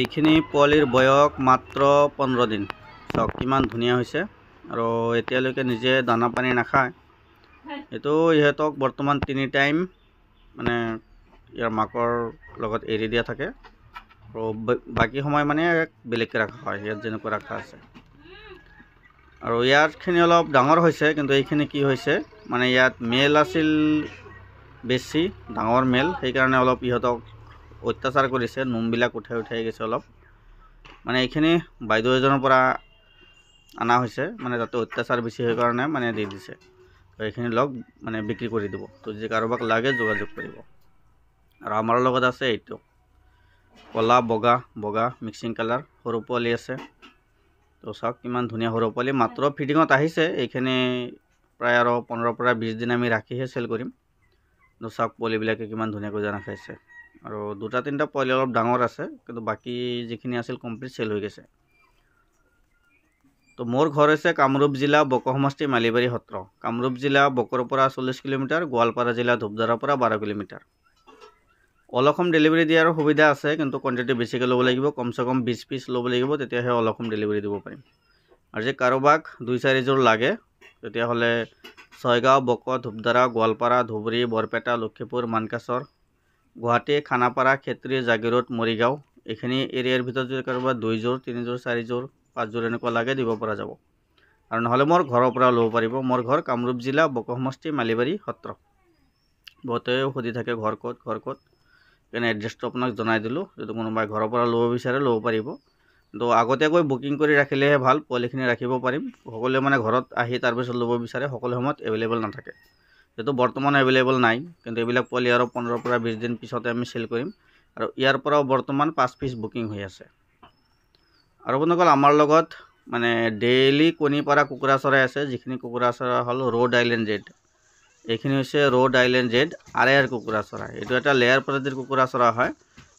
এইখিনি পোৱালিৰ বয়স মাত্ৰ 15 দিন। চাওক কিমান ধুনীয়া হৈছে আৰু এতিয়ালৈকে নিজে দানা পানী নাখায়। এইটো ইহঁতক বৰ্তমান 3 টাইম মানে ইয়াৰ মাকৰ লগত এৰি দিয়া থাকে আৰু বাকী সময় মানে বেলেগকৈ ৰখা হয়, ইয়াত যেনেকৈ ৰখা আছে। আৰু ইয়াৰখিনি অলপ ডাঙৰ হৈছে, কিন্তু এইখিনি কি হৈছে মানে ইয়াত মেল আছিল বেছি ডাঙৰ মেল, সেইকাৰণে অলপ ইহঁতক অত্যাচাৰ কৰিছে, নোমবিলাক উঠাই গৈছে অলপ। মানে এইখিনি বাইদেউ এজনৰ পৰা অনা হৈছে, মানে তাতে অত্যাচাৰ বেছি হৈ কাৰণে মানে দি দিছে। তো এইখিনি লগ মানে বিক্ৰী কৰি দিব। তো যদি কাৰোবাক লাগে যোগাযোগ কৰিব। আৰু আমাৰ লগত আছে এইটো কলা বগা মিক্সিং কালাৰ সৰু পোৱালি আছে। তো চাওক কিমান ধুনীয়া সৰু পোৱালি, মাত্ৰ ফিডিঙত আহিছে। এইখিনি প্ৰায় আৰু 15 পৰা 20 দিন আমি ৰাখিহে চেল কৰিম। তো চাওক পোৱালিবিলাকে কিমান ধুনীয়াকৈ দানা খাইছে। আৰু 2-3টা পোৱালি অলপ ডাঙৰ আছে, কিন্তু বাকী যিখিনি আছিল কমপ্লিট চেল হৈ গৈছে। তো মোৰ ঘৰ হৈছে কামৰূপ জিলা বক সমষ্টি মালিবাৰী সত্ৰ। কামৰূপ জিলা বকৰ পৰা 40 কিলোমিটাৰ, গোৱালপাৰা জিলা ধূপধাৰাৰ পৰা 12 কিলোমিটাৰ। অল অসম ডেলিভাৰী দিয়াৰ সুবিধা আছে, কিন্তু কোৱান্টিটি বেছিকৈ ল'ব লাগিব। কমচে কম 20 পিচ ল'ব লাগিব, তেতিয়াহে অল অসম ডেলিভাৰী দিব পাৰিম। আৰু যদি কাৰোবাক 2-4 যোৰ লাগে তেতিয়াহ'লে ছয়গাঁও, বক, ধূপধাৰা, গোৱালপাৰা, ধুবুৰী, বৰপেটা, লক্ষীপুৰ, মানকাচৰ, গুৱাহাটী, খানাপাৰা, খেত্ৰী, জাগিৰোড, মৰিগাঁও এইখিনি এৰিয়াৰ ভিতৰত যদি কাৰোবাৰ 2 যোৰ, 3 যোৰ, 4 যোৰ, 5 যোৰ এনেকুৱা লাগে দিব পৰা যাব। আৰু নহ'লে মোৰ ঘৰৰ পৰা ল'ব পাৰিব। মোৰ ঘৰ কামৰূপ জিলা বক সমষ্টি মালিবাৰী সত্ৰ। বহুতে সুধি থাকে ঘৰ ক'ত। সেইকাৰণে এড্ৰেছটো আপোনাক জনাই দিলোঁ। যদি কোনোবাই ঘৰৰ পৰা ল'ব বিচাৰে ল'ব পাৰিব, কিন্তু আগতীয়াকৈ বুকিং কৰি ৰাখিলেহে ভাল, পোৱালিখিনি ৰাখিব পাৰিম। সকলোৱে মানে ঘৰত আহি তাৰপিছত ল'ব বিচাৰে, সকলো সময়ত এভেইলেবল নাথাকে। যিহেতু বৰ্তমান এভেইলেবল নাই, কিন্তু এইবিলাক পোৱালি আৰু 15 পৰা 20 দিন পিছতে আমি চেল কৰিম। আৰু ইয়াৰ পৰাও বৰ্তমান 5 পিচ বুকিং হৈ আছে। আৰু বন্ধুসকল, আমাৰ লগত মানে ডেইলি কণী পৰা কুকুৰা চৰাই আছে। যিখিনি কুকুৰা চৰাই হ'ল ৰ'ড আইলেণ্ড ৰেড। এইখিনি হৈছে ৰ'ড আইলেণ্ড ৰেড আৰেয়াৰ কুকুৰা চৰাই। এইটো এটা লেয়াৰ প্ৰজাতিৰ কুকুৰা চৰাই হয়,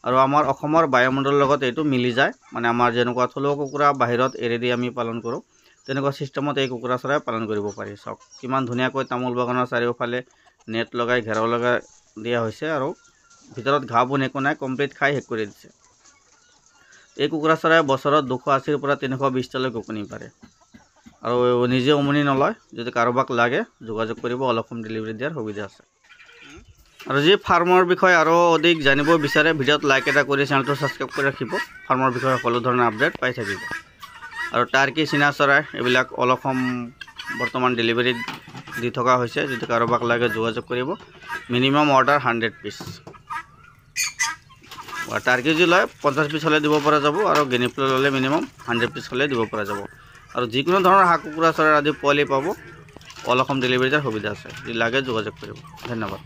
আৰু আমাৰ অসমৰ বায়ুমণ্ডলৰ লগত এইটো মিলি যায়। মানে আমাৰ যেনেকুৱা থলুৱা কুকুৰা বাহিৰত এৰি দি আমি পালন কৰোঁ, তেনেকুৱা ছিষ্টেমত এই কুকুৰা চৰাই পালন কৰিব পাৰি। চাওক কিমান ধুনীয়াকৈ তামোল বাগানৰ চাৰিওফালে নেট লগাই ঘেৰাও লগাই দিয়া হৈছে, আৰু ভিতৰত ঘাঁহ বন একো নাই, কমপ্লিট খাই শেষ কৰি দিছে। এই কুকুৰা চৰাই বছৰত 280 পৰা 320টালৈকে কণী পাৰে, আৰু নিজে উমনি নলয়। যদি কাৰোবাক লাগে যোগাযোগ কৰিব, অল অসম ডেলিভাৰী দিয়াৰ সুবিধা আছে। আৰু যি ফাৰ্মৰ বিষয়ে আৰু অধিক জানিব বিচাৰে, ভিডিঅ'ত লাইক এটা কৰি চেনেলটো ছাবস্ক্ৰাইব কৰি ৰাখিব। ফাৰ্মৰ বিষয়ে সকলো ধৰণৰ আপডেট পাই থাকিব। আৰু টাৰ্কি, চীনা চৰাই এইবিলাক অল অসম বৰ্তমান ডেলিভাৰী দি থকা হৈছে। যদি কাৰোবাক লাগে যোগাযোগ কৰিব। Minimum order 100 piece. টাৰ্কি যদি লয় 50 পিচ হ'লে দিব পৰা যাব, আৰু গিনিফ্লু ল'লে মিনিমাম 100 পিচ হ'লে দিব পৰা যাব। আৰু যিকোনো ধৰণৰ হাঁহ কুকুৰা চৰাই আদি পোৱালি পাব, অল অসম ডেলিভাৰী দিয়াৰ সুবিধা আছে। যদি লাগে যোগাযোগ কৰিব। ধন্যবাদ।